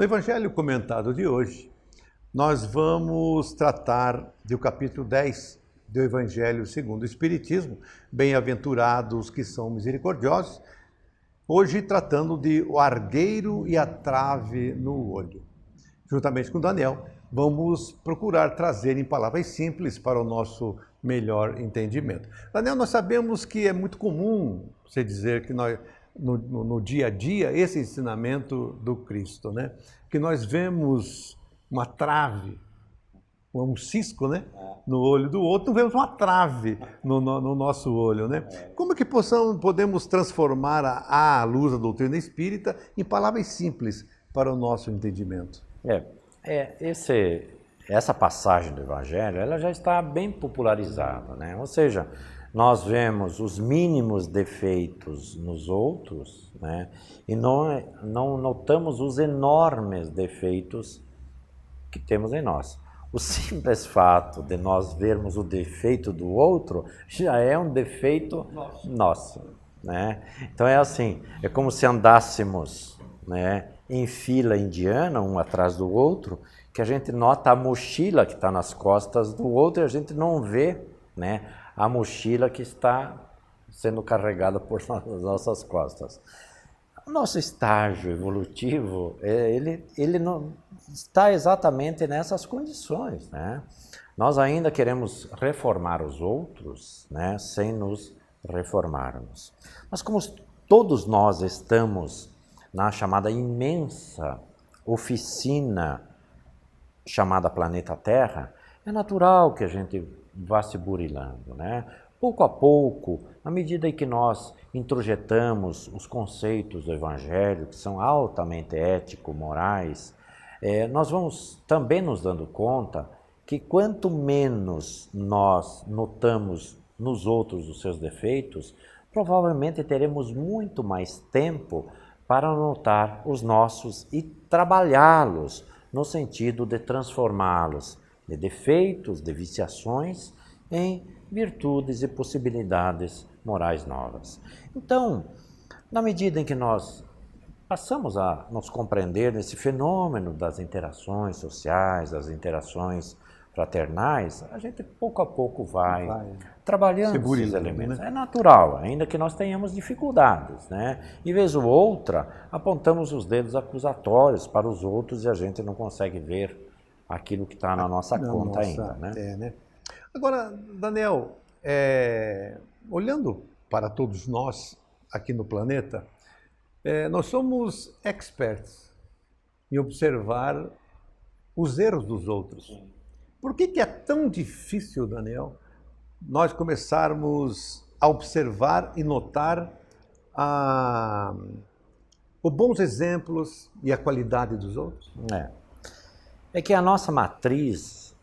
Evangelho comentado de hoje, nós vamos tratar do capítulo 10 do Evangelho segundo o Espiritismo, bem-aventurados que são misericordiosos, hoje tratando de o argueiro e a trave no olho. Juntamente com Daniel, vamos procurar trazer em palavras simples para o nosso melhor entendimento. Daniel, nós sabemos que é muito comum você dizer que nós, no dia a dia, esse ensinamento do Cristo, né? Que nós vemos uma trave, um cisco, né? No olho do outro, vemos uma trave no nosso olho, né? Como que podemos transformar à luz da doutrina espírita em palavras simples para o nosso entendimento? Essa passagem do Evangelho, ela já está bem popularizada, né? Ou seja, nós vemos os mínimos defeitos nos outros, né? E não notamos os enormes defeitos que temos em nós. O simples fato de nós vermos o defeito do outro já é um defeito nosso, né? Então é assim, é como se andássemos, né, em fila indiana, um atrás do outro, que a gente nota a mochila que está nas costas do outro e a gente não vê, né, a mochila que está sendo carregada por nossas costas. O nosso estágio evolutivo, ele não está exatamente nessas condições, né? Nós ainda queremos reformar os outros, né, sem nos reformarmos. Mas como todos nós estamos na chamada imensa oficina chamada planeta Terra, é natural que a gente vá se burilando, né? Pouco a pouco, à medida em que nós introjetamos os conceitos do Evangelho, que são altamente ético-morais, nós vamos também nos dando conta que quanto menos nós notamos nos outros os seus defeitos, provavelmente teremos muito mais tempo para notar os nossos e trabalhá-los no sentido de transformá-los de defeitos, de viciações, em virtudes e possibilidades morais novas. Então, na medida em que nós passamos a nos compreender nesse fenômeno das interações sociais, das interações fraternais, a gente pouco a pouco vai trabalhando esses elementos. Né? É natural, ainda que nós tenhamos dificuldades, né? E vez ou outra, apontamos os dedos acusatórios para os outros e a gente não consegue ver aquilo que está na nossa conta ainda, né? Agora, Daniel, olhando para todos nós aqui no planeta, nós somos experts em observar os erros dos outros. Por que é tão difícil, Daniel, nós começarmos a observar e notar os bons exemplos e a qualidade dos outros? É que a nossa matriz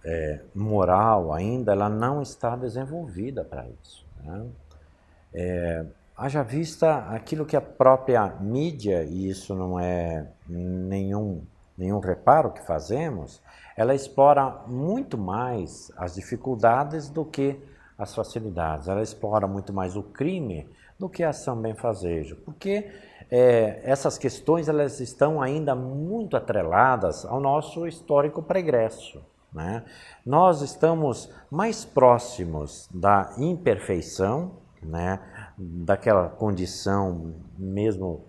moral ainda ela não está desenvolvida para isso, né? Haja vista aquilo que a própria mídia, e isso não é nenhum reparo que fazemos, ela explora muito mais as dificuldades do que as facilidades. Ela explora muito mais o crime do que a ação benfazejo, porque essas questões elas estão ainda muito atreladas ao nosso histórico pregresso, né? Nós estamos mais próximos da imperfeição, né? Daquela condição mesmo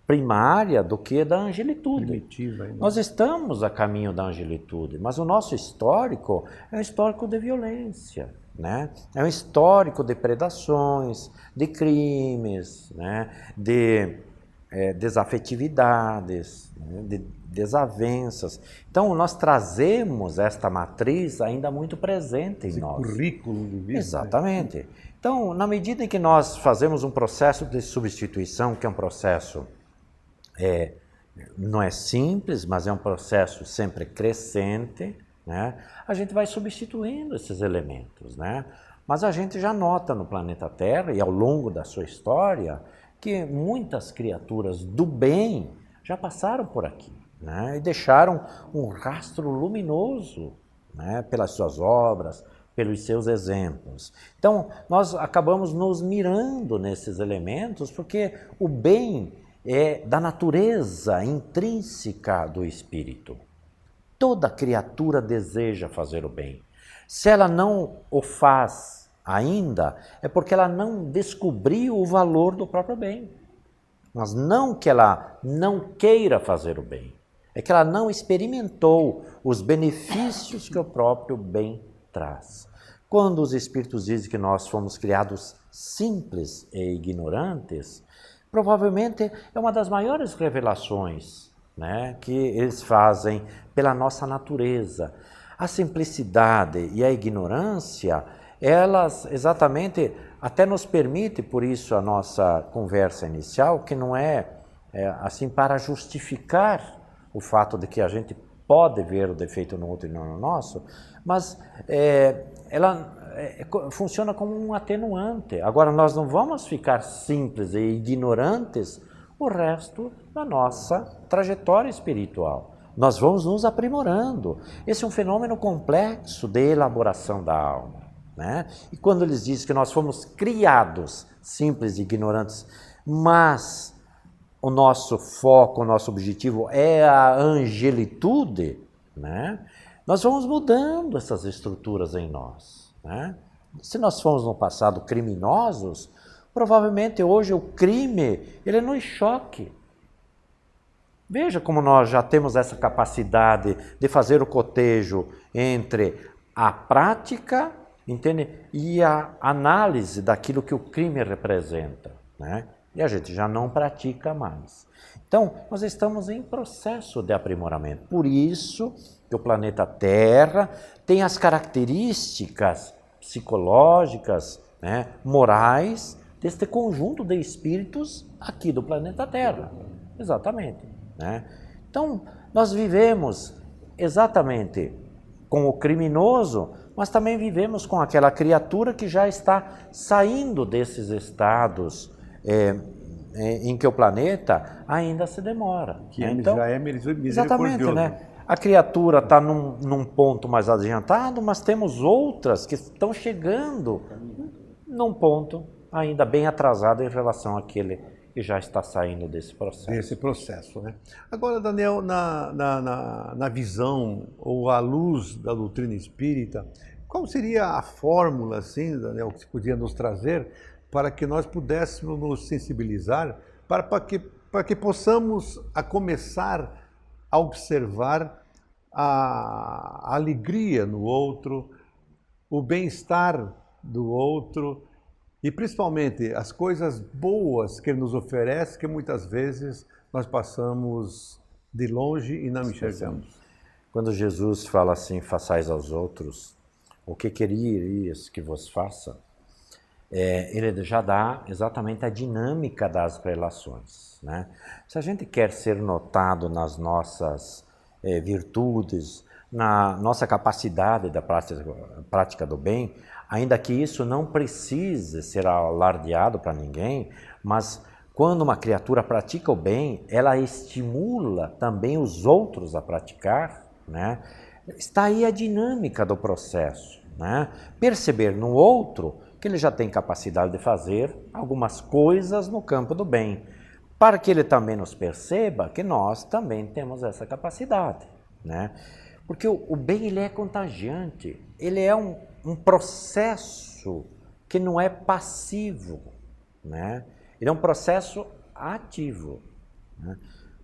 primária do que da angelitude. Nós estamos a caminho da angelitude, mas o nosso histórico é um histórico de violência, né? É um histórico de predações, de crimes, né? De desafetividades, né? De desavenças. Então, nós trazemos esta matriz ainda muito presente em nós. Currículo de vida. Exatamente. Né? Então, na medida em que nós fazemos um processo de substituição, que é um processo, não é simples, mas é um processo sempre crescente, né? A gente vai substituindo esses elementos, né? Mas a gente já nota no planeta Terra, e ao longo da sua história, que muitas criaturas do bem já passaram por aqui, né? E deixaram um rastro luminoso, né? Pelas suas obras, pelos seus exemplos. Então, nós acabamos nos mirando nesses elementos, porque o bem, é da natureza intrínseca do espírito. Toda criatura deseja fazer o bem. Se ela não o faz ainda, é porque ela não descobriu o valor do próprio bem. Mas não que ela não queira fazer o bem, é que ela não experimentou os benefícios que o próprio bem traz. Quando os Espíritos dizem que nós fomos criados simples e ignorantes, provavelmente é uma das maiores revelações, né, que eles fazem pela nossa natureza. A simplicidade e a ignorância, elas exatamente até nos permite, por isso a nossa conversa inicial, que não é assim para justificar o fato de que a gente pode ver o defeito no outro e não no nosso, mas ela funciona como um atenuante. Agora, nós não vamos ficar simples e ignorantes o resto da nossa trajetória espiritual. Nós vamos nos aprimorando. Esse é um fenômeno complexo de elaboração da alma, né? E quando eles dizem que nós fomos criados simples e ignorantes, mas o nosso foco, o nosso objetivo é a angelitude, né? Nós vamos mudando essas estruturas em nós, né? Se nós fomos no passado criminosos, provavelmente hoje o crime ele nos choque. Veja como nós já temos essa capacidade de fazer o cotejo entre a prática, entende? E a análise daquilo que o crime representa, né? E a gente já não pratica mais. Então, nós estamos em processo de aprimoramento. Por isso que o planeta Terra tem as características psicológicas, né, morais, deste conjunto de espíritos aqui do planeta Terra. Exatamente, né? Então, nós vivemos exatamente com o criminoso, mas também vivemos com aquela criatura que já está saindo desses estados em que o planeta ainda se demora. Que então, já é misericordioso. Exatamente, né? A criatura está num ponto mais adiantado, mas temos outras que estão chegando num ponto ainda bem atrasado em relação àquele que já está saindo desse processo. Desse processo, né? Agora, Daniel, na visão ou à luz da doutrina espírita, qual seria a fórmula, assim, Daniel, que você podia nos trazer para que nós pudéssemos nos sensibilizar, para que possamos começar a observar a alegria no outro, o bem-estar do outro e principalmente as coisas boas que ele nos oferece, que muitas vezes nós passamos de longe e não enxergamos. Quando Jesus fala assim, façais aos outros o que querias que vos faça, ele já dá exatamente a dinâmica das relações, né? Se a gente quer ser notado nas nossas virtudes, na nossa capacidade da prática do bem, ainda que isso não precise ser alardeado para ninguém, mas quando uma criatura pratica o bem, ela estimula também os outros a praticar, né? Está aí a dinâmica do processo, né? Perceber no outro que ele já tem capacidade de fazer algumas coisas no campo do bem, para que ele também nos perceba que nós também temos essa capacidade, né? Porque o bem ele é contagiante, ele é um processo que não é passivo, né? Ele é um processo ativo, né?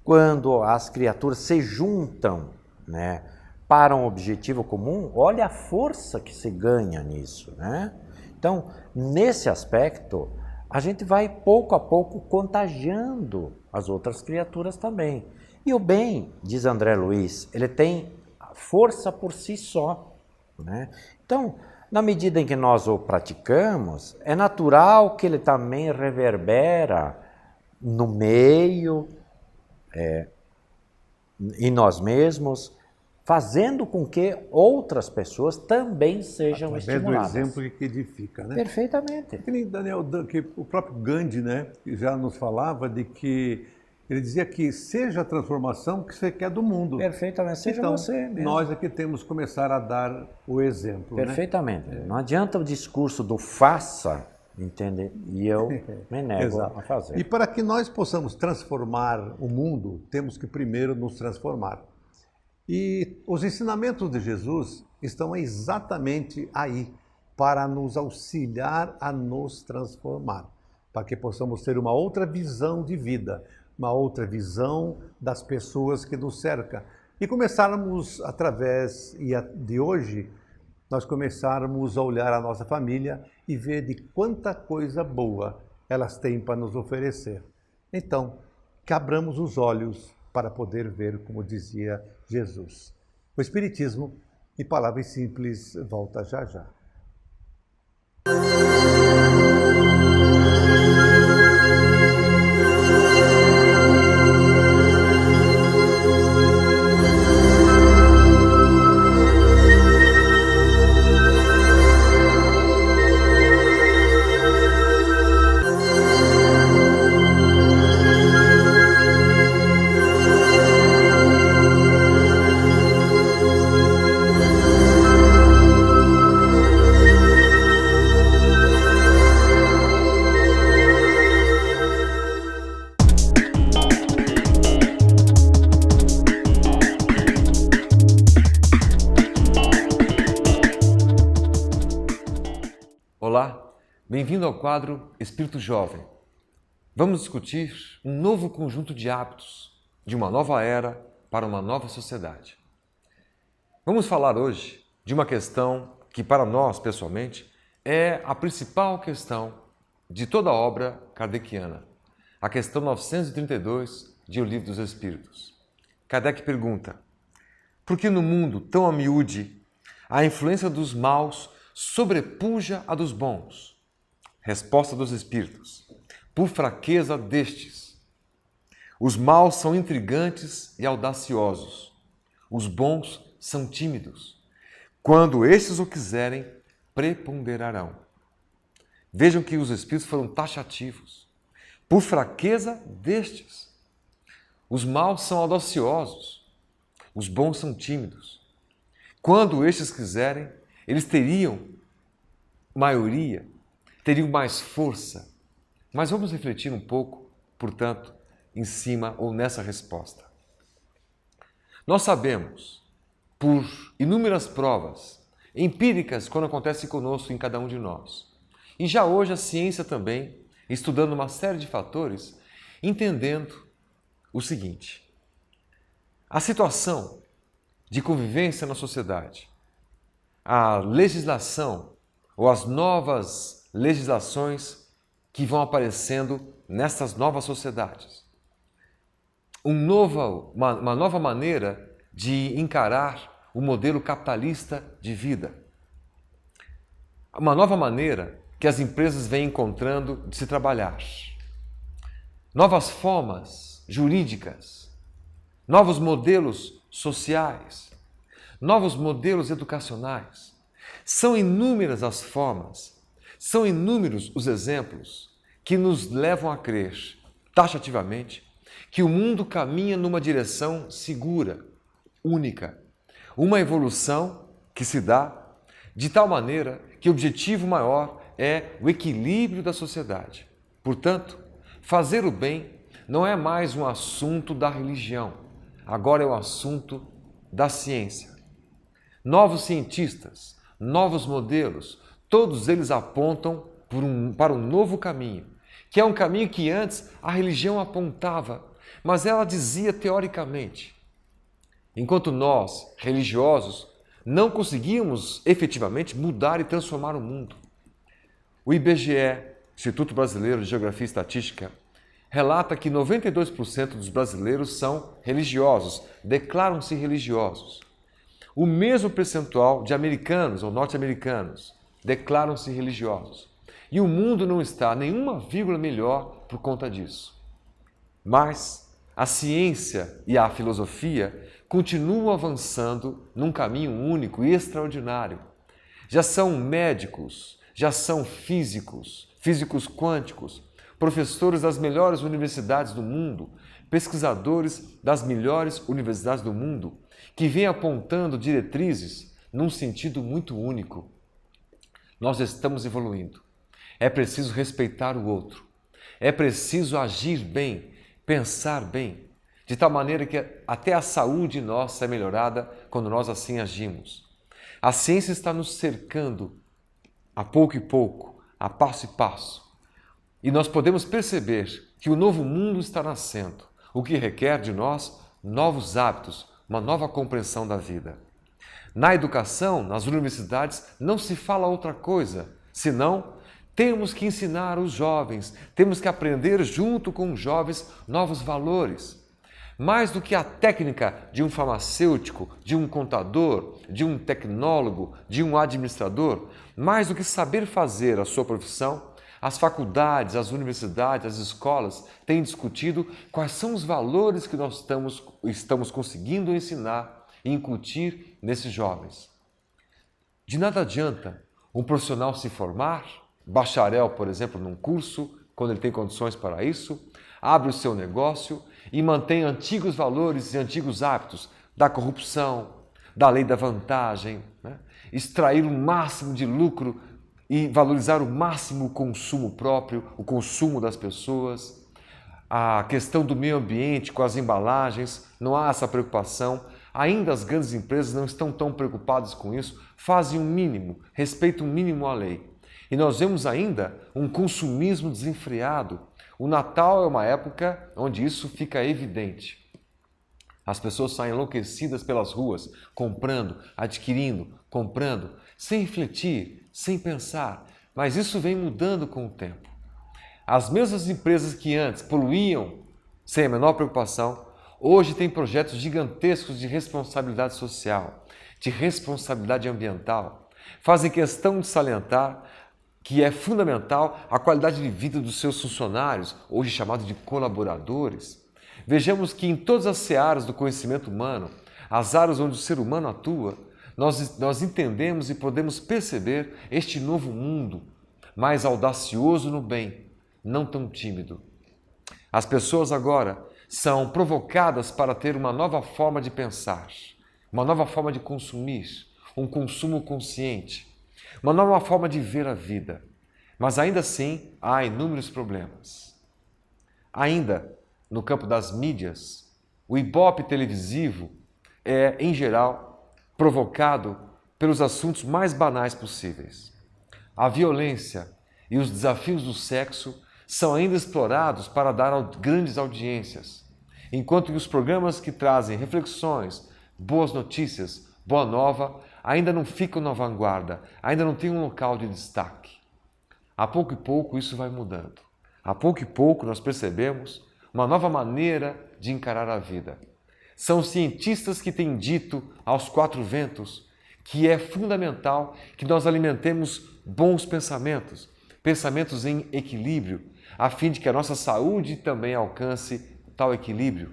Quando as criaturas se juntam, né, para um objetivo comum, olha a força que se ganha nisso, né? Então, nesse aspecto, a gente vai pouco a pouco contagiando as outras criaturas também. E o bem, diz André Luiz, ele tem força por si só, né? Então, na medida em que nós o praticamos, é natural que ele também reverbera no meio, em nós mesmos, fazendo com que outras pessoas também sejam estimuladas. Do exemplo que edifica, né? Perfeitamente. Que nem Daniel, que o próprio Gandhi, né, já nos falava de que ele dizia que seja a transformação que você quer do mundo. Perfeitamente, seja então, você mesmo. Nós é que temos que começar a dar o exemplo. Perfeitamente. Né? Não adianta o discurso do faça, entende? E eu me nego Exato. a fazer. E para que nós possamos transformar o mundo, temos que primeiro nos transformar. E os ensinamentos de Jesus estão exatamente aí, para nos auxiliar a nos transformar, para que possamos ter uma outra visão de vida, uma outra visão das pessoas que nos cercam. E começarmos, através de hoje, nós começarmos a olhar a nossa família e ver de quanta coisa boa elas têm para nos oferecer. Então, que abramos os olhos para poder ver, como dizia Jesus. O Espiritismo, em palavras simples, volta já já. Olá, bem-vindo ao quadro Espírito Jovem. Vamos discutir um novo conjunto de hábitos de uma nova era para uma nova sociedade. Vamos falar hoje de uma questão que, para nós, pessoalmente, é a principal questão de toda a obra kardeciana, a questão 932 de O Livro dos Espíritos. Kardec pergunta: por que no mundo tão a miúde a influência dos maus sobrepuja a dos bons? Resposta dos Espíritos: por fraqueza destes. Os maus são intrigantes e audaciosos. Os bons são tímidos. Quando estes o quiserem, preponderarão. Vejam que os Espíritos foram taxativos. Por fraqueza destes. Os maus são audaciosos. Os bons são tímidos. Quando estes quiserem, eles teriam maioria, teriam mais força. Mas vamos refletir um pouco, portanto, em cima ou nessa resposta. Nós sabemos, por inúmeras provas empíricas, quando acontece conosco em cada um de nós. E já hoje a ciência também, estudando uma série de fatores, entendendo o seguinte: a situação de convivência na sociedade, a legislação ou as novas legislações que vão aparecendo nessas novas sociedades. Uma nova maneira de encarar o modelo capitalista de vida. Uma nova maneira que as empresas vêm encontrando de se trabalhar. Novas formas jurídicas, novos modelos sociais, novos modelos educacionais. São inúmeras as formas, são inúmeros os exemplos que nos levam a crer, taxativamente, que o mundo caminha numa direção segura, única. Uma evolução que se dá de tal maneira que o objetivo maior é o equilíbrio da sociedade. Portanto, fazer o bem não é mais um assunto da religião, agora é um assunto da ciência. Novos cientistas, novos modelos, todos eles apontam para um novo caminho, que é um caminho que antes a religião apontava, mas ela dizia teoricamente. Enquanto nós, religiosos, não conseguíamos efetivamente mudar e transformar o mundo. O IBGE, Instituto Brasileiro de Geografia e Estatística, relata que 92% dos brasileiros são religiosos, declaram-se religiosos. O mesmo percentual de americanos ou norte-americanos declaram-se religiosos. E o mundo não está nenhuma vírgula melhor por conta disso. Mas a ciência e a filosofia continuam avançando num caminho único e extraordinário. Já são médicos, já são físicos, físicos quânticos, professores das melhores universidades do mundo, pesquisadores das melhores universidades do mundo, que vêm apontando diretrizes num sentido muito único. Nós estamos evoluindo. É preciso respeitar o outro. É preciso agir bem, pensar bem, de tal maneira que até a saúde nossa é melhorada quando nós assim agimos. A ciência está nos cercando a pouco e pouco, a passo e passo. E nós podemos perceber que o novo mundo está nascendo, o que requer de nós novos hábitos, uma nova compreensão da vida. Na educação, nas universidades, não se fala outra coisa, senão temos que ensinar os jovens, temos que aprender junto com os jovens novos valores. Mais do que a técnica de um farmacêutico, de um contador, de um tecnólogo, de um administrador, mais do que saber fazer a sua profissão, as faculdades, as universidades, as escolas têm discutido quais são os valores que nós estamos conseguindo ensinar e incutir nesses jovens. De nada adianta um profissional se formar, bacharel, por exemplo, num curso, quando ele tem condições para isso, abre o seu negócio e mantém antigos valores e antigos hábitos da corrupção, da lei da vantagem, né? Extrair o máximo de lucro e valorizar o máximo o consumo próprio, o consumo das pessoas. A questão do meio ambiente com as embalagens, não há essa preocupação. Ainda as grandes empresas não estão tão preocupadas com isso, fazem o mínimo, respeitam o mínimo à lei. E nós vemos ainda um consumismo desenfreado. O Natal é uma época onde isso fica evidente. As pessoas saem enlouquecidas pelas ruas, comprando, adquirindo, comprando, sem refletir, sem pensar. Mas isso vem mudando com o tempo. As mesmas empresas que antes poluíam sem a menor preocupação, hoje têm projetos gigantescos de responsabilidade social, de responsabilidade ambiental. Fazem questão de salientar que é fundamental a qualidade de vida dos seus funcionários, hoje chamados de colaboradores. Vejamos que em todas as searas do conhecimento humano, as áreas onde o ser humano atua, nós entendemos e podemos perceber este novo mundo, mais audacioso no bem, não tão tímido. As pessoas agora são provocadas para ter uma nova forma de pensar, uma nova forma de consumir, um consumo consciente, uma nova forma de ver a vida. Mas ainda assim, há inúmeros problemas. Ainda, no campo das mídias, o ibope televisivo é, em geral, provocado pelos assuntos mais banais possíveis. A violência e os desafios do sexo são ainda explorados para dar grandes audiências, enquanto que os programas que trazem reflexões, boas notícias, boa nova, ainda não ficam na vanguarda, ainda não têm um local de destaque. A pouco e pouco isso vai mudando. A pouco e pouco nós percebemos uma nova maneira de encarar a vida. São cientistas que têm dito aos quatro ventos que é fundamental que nós alimentemos bons pensamentos, pensamentos em equilíbrio, a fim de que a nossa saúde também alcance tal equilíbrio.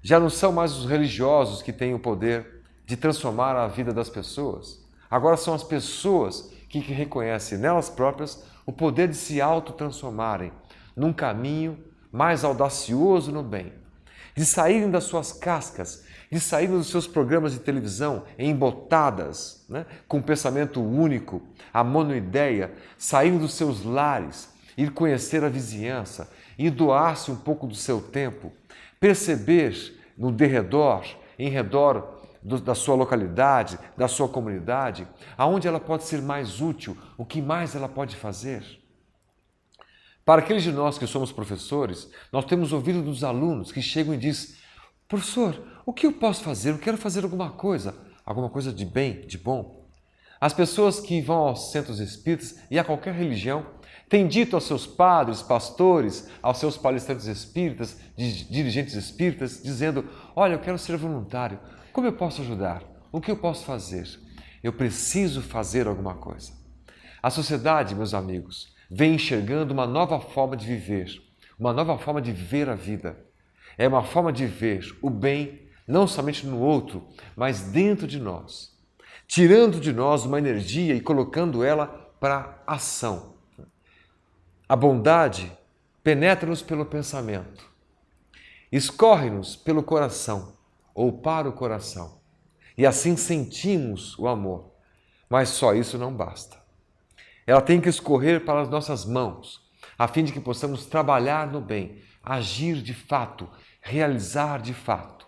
Já não são mais os religiosos que têm o poder de transformar a vida das pessoas. Agora são as pessoas que reconhecem nelas próprias o poder de se autotransformarem num caminho mais audacioso no bem, de saírem das suas cascas, de saírem dos seus programas de televisão embotadas, né, com um pensamento único, a monoideia, saírem dos seus lares, ir conhecer a vizinhança, ir doar-se um pouco do seu tempo, perceber no derredor, em redor da sua localidade, da sua comunidade, aonde ela pode ser mais útil, o que mais ela pode fazer. Para aqueles de nós que somos professores, nós temos ouvido dos alunos que chegam e dizem: professor, o que eu posso fazer? Eu quero fazer alguma coisa de bem, de bom. As pessoas que vão aos centros espíritas e a qualquer religião têm dito aos seus padres, pastores, aos seus palestrantes espíritas, dirigentes espíritas, dizendo: olha, eu quero ser voluntário, como eu posso ajudar? O que eu posso fazer? Eu preciso fazer alguma coisa. A sociedade, meus amigos, vem enxergando uma nova forma de viver, uma nova forma de ver a vida. É uma forma de ver o bem, não somente no outro, mas dentro de nós, tirando de nós uma energia e colocando ela para ação. A bondade penetra-nos pelo pensamento, escorre-nos pelo coração ou para o coração, e assim sentimos o amor. Mas só isso não basta. Ela tem que escorrer para as nossas mãos, a fim de que possamos trabalhar no bem, agir de fato, realizar de fato.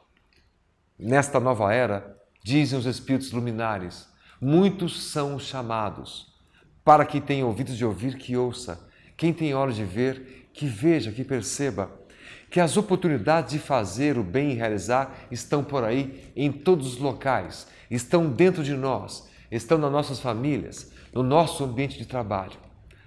Nesta nova era, dizem os espíritos luminares, muitos são os chamados. Para quem tem ouvidos de ouvir, que ouça. Quem tem olhos de ver, que veja, que perceba. Que as oportunidades de fazer o bem e realizar estão por aí, em todos os locais. Estão dentro de nós, estão nas nossas famílias, no nosso ambiente de trabalho.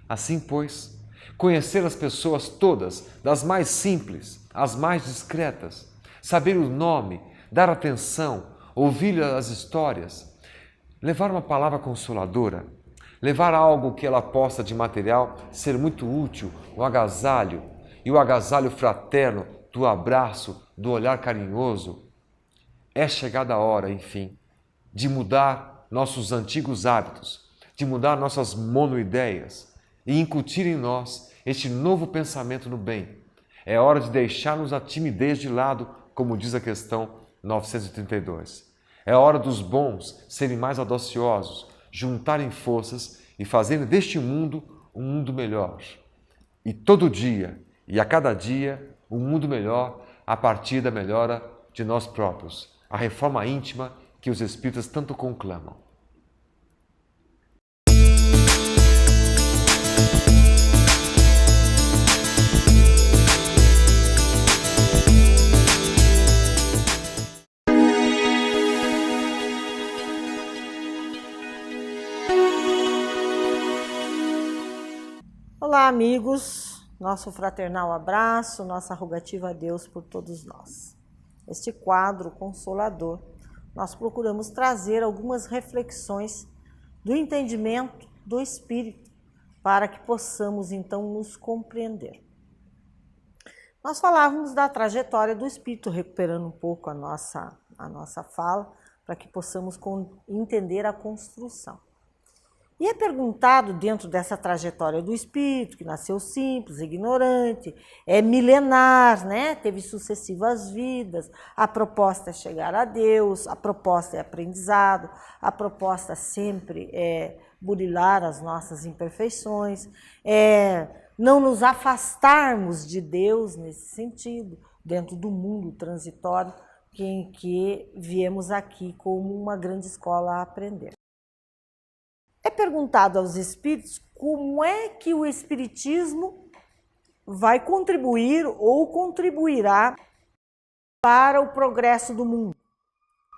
Assim, pois, conhecer as pessoas todas, das mais simples às mais discretas, saber o nome, dar atenção, ouvir as histórias, levar uma palavra consoladora, levar algo que ela possa de material ser muito útil, o agasalho, e o agasalho fraterno do abraço, do olhar carinhoso. É chegada a hora, enfim, de mudar nossos antigos hábitos, de mudar nossas monoideias e incutir em nós este novo pensamento no bem. É hora de deixarmos a timidez de lado, como diz a questão 932. É hora dos bons serem mais audaciosos, juntarem forças e fazerem deste mundo um mundo melhor. E todo dia, e a cada dia, um mundo melhor a partir da melhora de nós próprios. A reforma íntima que os espíritas tanto conclamam. Olá, amigos, nosso fraternal abraço, nossa rogativa a Deus por todos nós. Este quadro consolador, nós procuramos trazer algumas reflexões do entendimento do Espírito, para que possamos então nos compreender. Nós falávamos da trajetória do Espírito, recuperando um pouco a nossa fala, para que possamos entender a construção. E é perguntado dentro dessa trajetória do Espírito, que nasceu simples, ignorante, é milenar, né? Teve sucessivas vidas, a proposta é chegar a Deus, a proposta é aprendizado, a proposta sempre é burilar as nossas imperfeições, é não nos afastarmos de Deus nesse sentido, dentro do mundo transitório em que viemos aqui como uma grande escola a aprender. É perguntado aos espíritos como é que o espiritismo vai contribuir ou contribuirá para o progresso do mundo,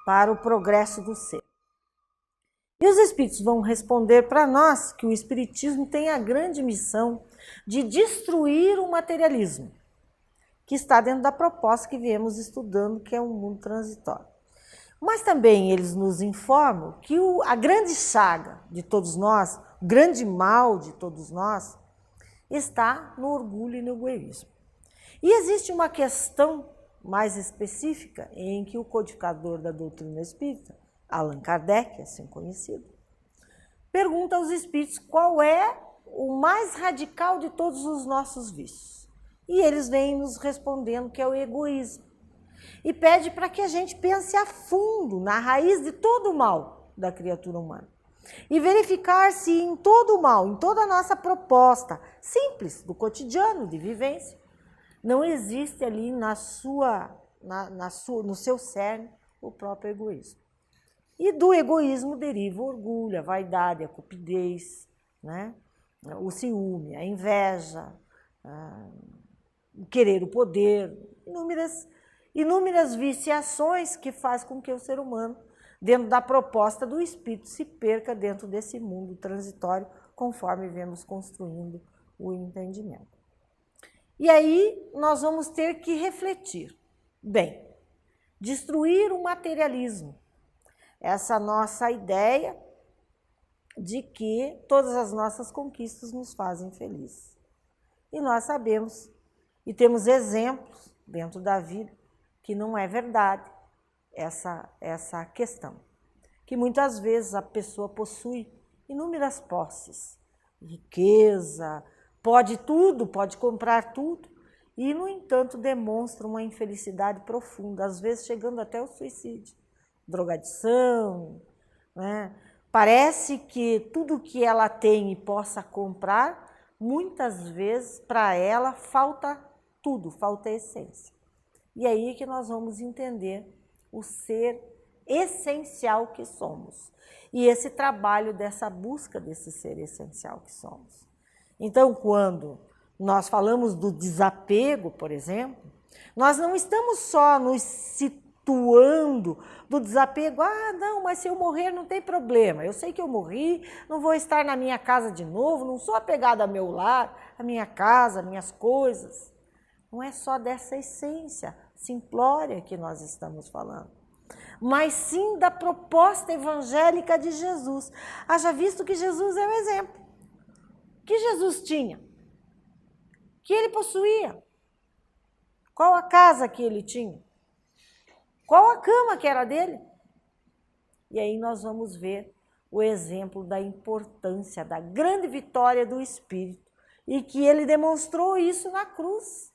para o progresso do ser. E os espíritos vão responder para nós que o espiritismo tem a grande missão de destruir o materialismo, que está dentro da proposta que viemos estudando, que é um mundo transitório. Mas também eles nos informam que a grande chaga de todos nós, o grande mal de todos nós, está no orgulho e no egoísmo. E existe uma questão mais específica em que o codificador da doutrina espírita, Allan Kardec, assim conhecido, pergunta aos espíritos qual é o mais radical de todos os nossos vícios. E eles vêm nos respondendo que é o egoísmo. E pede para que a gente pense a fundo na raiz de todo o mal da criatura humana. E verificar se em todo o mal, em toda a nossa proposta simples do cotidiano, de vivência, não existe ali no seu cerne o próprio egoísmo. E do egoísmo deriva o orgulho, a vaidade, a cupidez, né? O ciúme, a inveja, o querer o poder, inúmeras viciações que faz com que o ser humano, dentro da proposta do Espírito, se perca dentro desse mundo transitório, conforme vemos construindo o entendimento. E aí nós vamos ter que refletir. Bem, destruir o materialismo, essa nossa ideia de que todas as nossas conquistas nos fazem felizes. E nós sabemos, e temos exemplos dentro da vida, que não é verdade essa questão. Que muitas vezes a pessoa possui inúmeras posses, riqueza, pode tudo, pode comprar tudo, e, no entanto, demonstra uma infelicidade profunda, às vezes chegando até o suicídio, drogadição, né? Parece que tudo que ela tem e possa comprar, muitas vezes para ela falta tudo, falta a essência. E aí que nós vamos entender o ser essencial que somos. E esse trabalho dessa busca desse ser essencial que somos. Então, quando nós falamos do desapego, por exemplo, nós não estamos só nos situando do desapego. Ah, não, mas se eu morrer não tem problema. Eu sei que eu morri, não vou estar na minha casa de novo, não sou apegada ao meu lar, à minha casa, às minhas coisas. Não é só dessa essência simplória que nós estamos falando, mas sim da proposta evangélica de Jesus. Haja visto que Jesus é o exemplo. Que Jesus tinha? Que ele possuía? Qual a casa que ele tinha? Qual a cama que era dele? E aí nós vamos ver o exemplo da importância, da grande vitória do Espírito, e que ele demonstrou isso na cruz,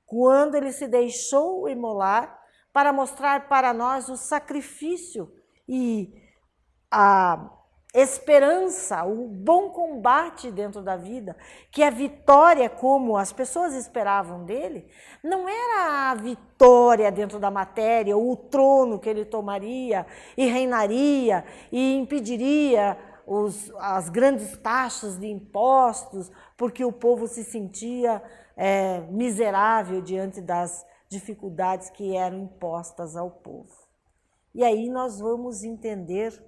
quando ele se deixou imolar para mostrar para nós o sacrifício e a esperança, o bom combate dentro da vida, que a vitória, como as pessoas esperavam dele, não era a vitória dentro da matéria, ou o trono que ele tomaria e reinaria e impediria as grandes taxas de impostos, porque o povo se sentia miserável diante das dificuldades que eram impostas ao povo. E aí nós vamos entender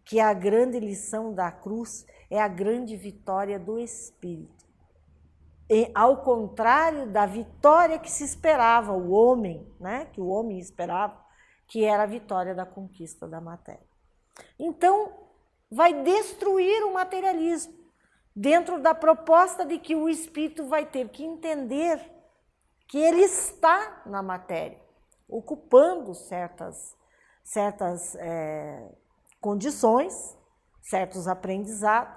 que a grande lição da cruz é a grande vitória do Espírito. E, ao contrário da vitória que se esperava, o homem, né, que o homem esperava, que era a vitória da conquista da matéria. Então, vai destruir o materialismo, dentro da proposta de que o Espírito vai ter que entender que ele está na matéria, ocupando certas condições, certos aprendizados,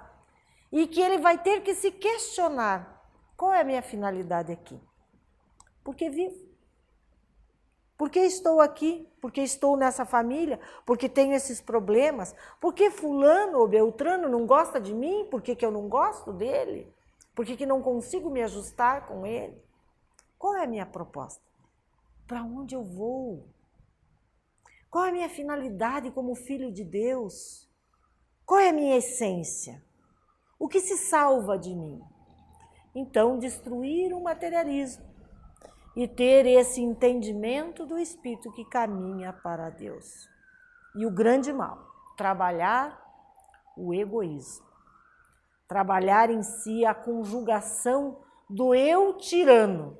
e que ele vai ter que se questionar: qual é a minha finalidade aqui? Por que vivo? Por que estou aqui? Por que estou nessa família? Por que tenho esses problemas? Por que fulano ou beltrano não gosta de mim? Por que eu não gosto dele? Por que não consigo me ajustar com ele? Qual é a minha proposta? Para onde eu vou? Qual é a minha finalidade como filho de Deus? Qual é a minha essência? O que se salva de mim? Então, destruir o materialismo e ter esse entendimento do Espírito que caminha para Deus. E o grande mal, trabalhar o egoísmo. Trabalhar em si a conjugação do eu tirano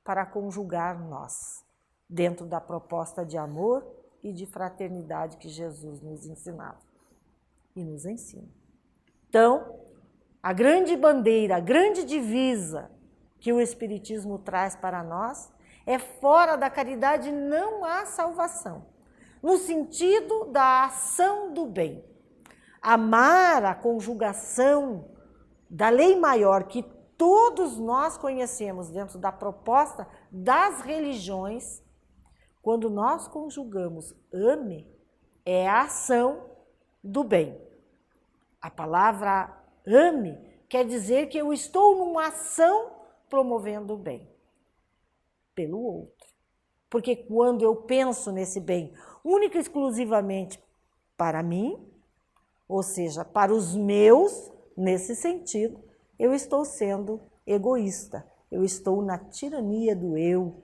para conjugar nós, dentro da proposta de amor e de fraternidade que Jesus nos ensinava e nos ensina. Então, a grande bandeira, a grande divisa que o Espiritismo traz para nós é: fora da caridade não há salvação, no sentido da ação do bem. Amar a conjugação da lei maior que todos nós conhecemos dentro da proposta das religiões, quando nós conjugamos ame, é a ação do bem. A palavra ame quer dizer que eu estou numa ação promovendo o bem pelo outro. Porque quando eu penso nesse bem única e exclusivamente para mim, ou seja, para os meus, nesse sentido, eu estou sendo egoísta. Eu estou na tirania do eu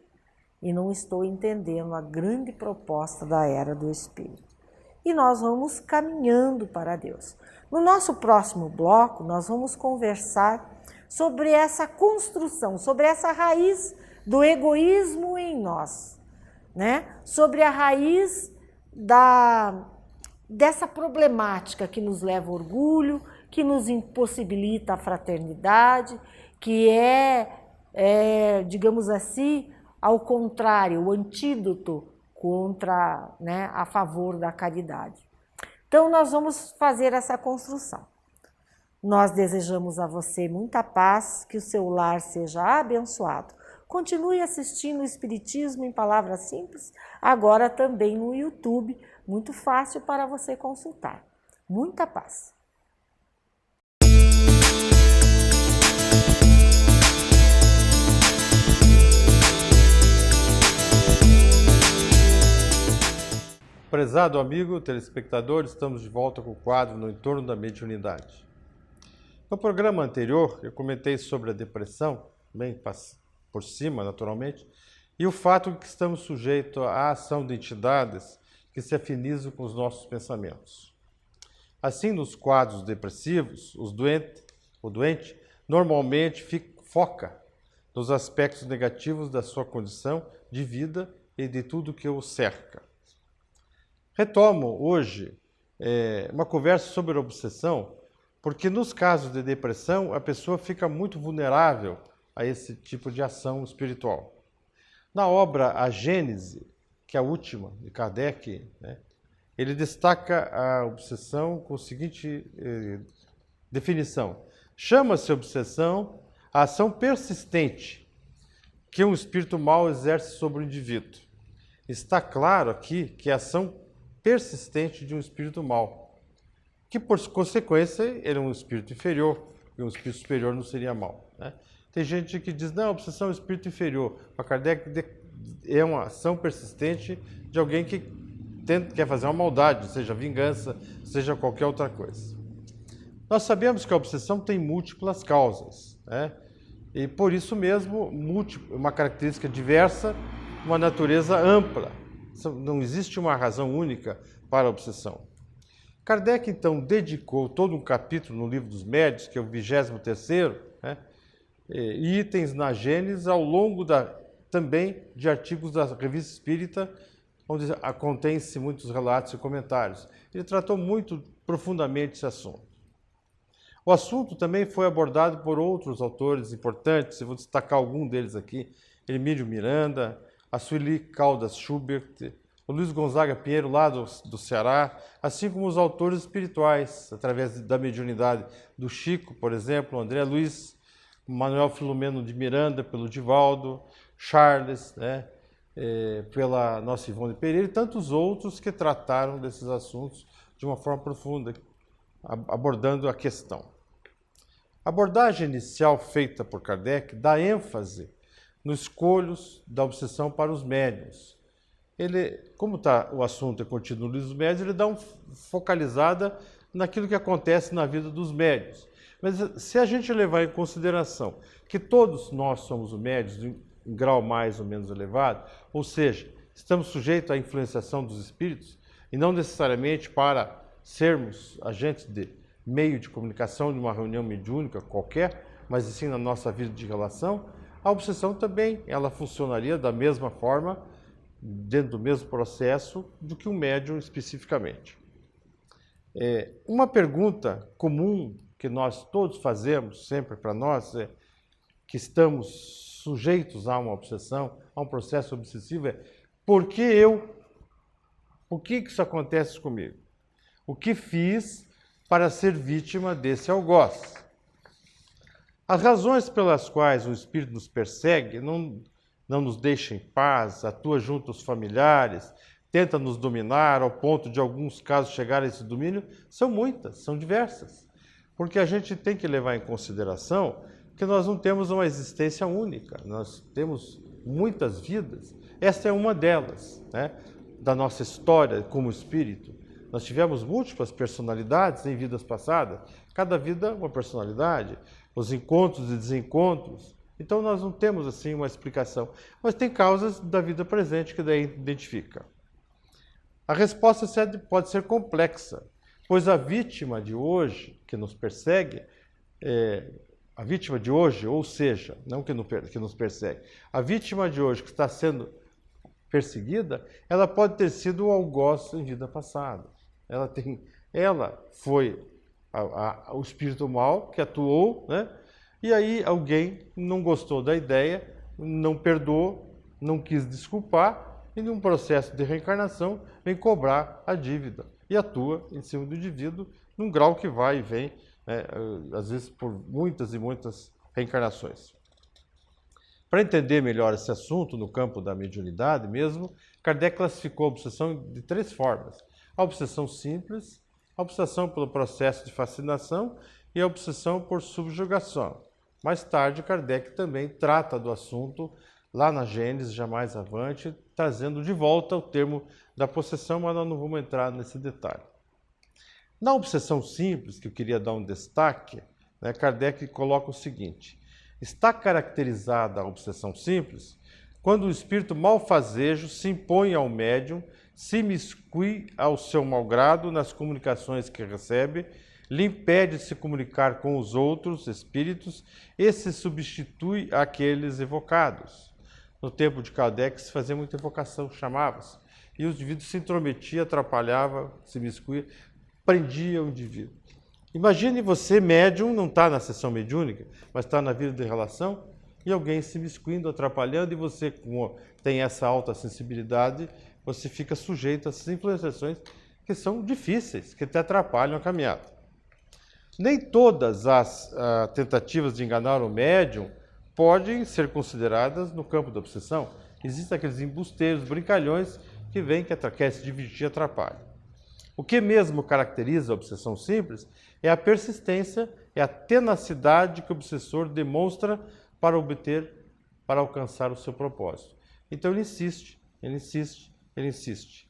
e não estou entendendo a grande proposta da era do Espírito. E nós vamos caminhando para Deus. No nosso próximo bloco, nós vamos conversar sobre essa construção, sobre essa raiz do egoísmo em nós, né? Sobre a raiz dessa problemática que nos leva ao orgulho, que nos impossibilita a fraternidade, que digamos assim, ao contrário, o antídoto contra, né, a favor da caridade. Então, nós vamos fazer essa construção. Nós desejamos a você muita paz, que o seu lar seja abençoado. Continue assistindo o Espiritismo em Palavras Simples, agora também no YouTube, muito fácil para você consultar. Muita paz. Prezado amigo telespectador, estamos de volta com o quadro No Entorno da Mediunidade. No programa anterior, eu comentei sobre a depressão, bem por cima, naturalmente, e o fato de que estamos sujeitos à ação de entidades que se afinizam com os nossos pensamentos. Assim, nos quadros depressivos, o doente normalmente foca nos aspectos negativos da sua condição de vida e de tudo que o cerca. Retomo hoje uma conversa sobre a obsessão, porque nos casos de depressão a pessoa fica muito vulnerável a esse tipo de ação espiritual. Na obra A Gênese, que é a última de Kardec, ele destaca a obsessão com a seguinte definição: chama-se obsessão a ação persistente que um espírito mau exerce sobre o indivíduo. Está claro aqui que é a ação persistente de um espírito mau, que por consequência ele é um espírito inferior, e um espírito superior não seria mau. Tem gente que diz, não, a obsessão é um espírito inferior. Para Kardec é uma ação persistente de alguém que quer fazer uma maldade, seja vingança, seja qualquer outra coisa. Nós sabemos que a obsessão tem múltiplas causas, e por isso mesmo uma característica diversa, uma natureza ampla. Não existe uma razão única para a obsessão. Kardec, então, dedicou todo um capítulo no Livro dos Médiuns, que é o 23º, e itens na Gênese, ao longo também de artigos da Revista Espírita, onde contém-se muitos relatos e comentários. Ele tratou muito profundamente esse assunto. O assunto também foi abordado por outros autores importantes, eu vou destacar algum deles aqui: Hermínio Miranda, a Sueli Caldas Schubert, o Luiz Gonzaga Pinheiro, lá do Ceará, assim como os autores espirituais, através da mediunidade do Chico, por exemplo, André Luiz, Manuel Filomeno de Miranda, pelo Divaldo, Charles, pela nossa Ivone Pereira, e tantos outros que trataram desses assuntos de uma forma profunda, abordando a questão. A abordagem inicial feita por Kardec dá ênfase nos escolhos da obsessão para os médiuns. Ele, como o assunto é contido no livro dos médiuns, ele dá uma focalizada naquilo que acontece na vida dos médiuns. Mas se a gente levar em consideração que todos nós somos médiuns em grau mais ou menos elevado, ou seja, estamos sujeitos à influenciação dos espíritos, e não necessariamente para sermos agentes de meio de comunicação de uma reunião mediúnica qualquer, mas sim na nossa vida de relação, a obsessão também, ela funcionaria da mesma forma, dentro do mesmo processo, do que um médium especificamente. Uma pergunta comum que nós todos fazemos, sempre para nós, que estamos sujeitos a uma obsessão, a um processo obsessivo, por que eu? Por que isso acontece comigo? O que fiz para ser vítima desse algoz? As razões pelas quais o espírito nos persegue, não nos deixa em paz, atua junto aos familiares, tenta nos dominar ao ponto de, em alguns casos, chegar a esse domínio, são muitas, são diversas. Porque a gente tem que levar em consideração que nós não temos uma existência única, nós temos muitas vidas. Esta é uma delas, da nossa história como espírito. Nós tivemos múltiplas personalidades em vidas passadas, cada vida uma personalidade, os encontros e desencontros. Então nós não temos assim uma explicação, mas tem causas da vida presente que daí identifica. A resposta pode ser complexa, pois a vítima de hoje que nos persegue, a vítima de hoje, ou seja, não que nos persegue, a vítima de hoje que está sendo perseguida, ela pode ter sido o algoz em vida passada. Ela foi o espírito mau que atuou, e aí alguém não gostou da ideia, não perdoou, não quis desculpar, e num processo de reencarnação vem cobrar a dívida e atua em cima do indivíduo num grau que vai e vem, às vezes por muitas e muitas reencarnações. Para entender melhor esse assunto no campo da mediunidade mesmo, Kardec classificou a obsessão de 3 formas: a obsessão simples, a obsessão pelo processo de fascinação e a obsessão por subjugação. Mais tarde, Kardec também trata do assunto lá na Gênesis, já mais avante, trazendo de volta o termo da possessão, mas nós não vamos entrar nesse detalhe. Na obsessão simples, que eu queria dar um destaque, Kardec coloca o seguinte: está caracterizada a obsessão simples quando o espírito malfazejo se impõe ao médium, se miscui ao seu malgrado nas comunicações que recebe, lhe impede de se comunicar com os outros espíritos e se substitui àqueles evocados. No tempo de Kardec se fazia muita evocação, chamava-se, e o indivíduo se intrometia, atrapalhava, se miscuía, prendia o indivíduo. Imagine você, médium, não está na sessão mediúnica, mas está na vida de relação, e alguém se miscuindo, atrapalhando, e você, como tem essa alta sensibilidade, você fica sujeito a essas influenciações que são difíceis, que te atrapalham a caminhada. Nem todas as tentativas de enganar o médium podem ser consideradas no campo da obsessão. Existem aqueles embusteiros, brincalhões, que vêm, que querem se divertir e atrapalham. O que mesmo caracteriza a obsessão simples é a persistência, é a tenacidade que o obsessor demonstra para obter, para alcançar o seu propósito. Então ele insiste, ele insiste, ele insiste.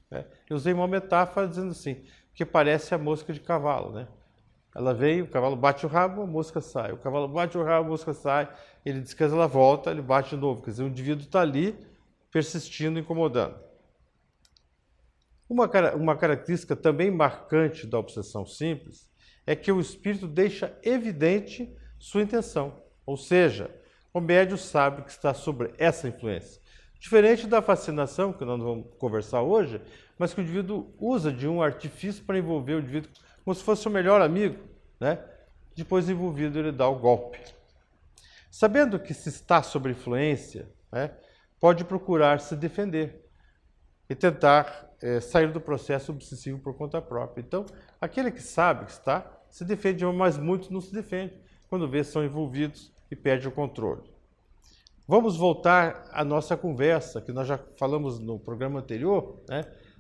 Eu usei uma metáfora dizendo assim, que parece a mosca de cavalo, né? Ela vem, o cavalo bate o rabo, a mosca sai. O cavalo bate o rabo, a mosca sai. Ele descansa, ela volta, ele bate de novo. Quer dizer, o indivíduo está ali, persistindo, incomodando. Uma característica também marcante da obsessão simples é que o espírito deixa evidente sua intenção. Ou seja, o médium sabe que está sob essa influência. Diferente da fascinação, que nós não vamos conversar hoje, mas que o indivíduo usa de um artifício para envolver o indivíduo como se fosse o melhor amigo, né? Depois envolvido ele dá o golpe. Sabendo que se está sob influência, pode procurar se defender e tentar sair do processo obsessivo por conta própria. Então, aquele que sabe que está, se defende, mas muitos não se defendem. Quando vê, são envolvidos e perde o controle. Vamos voltar à nossa conversa, que nós já falamos no programa anterior,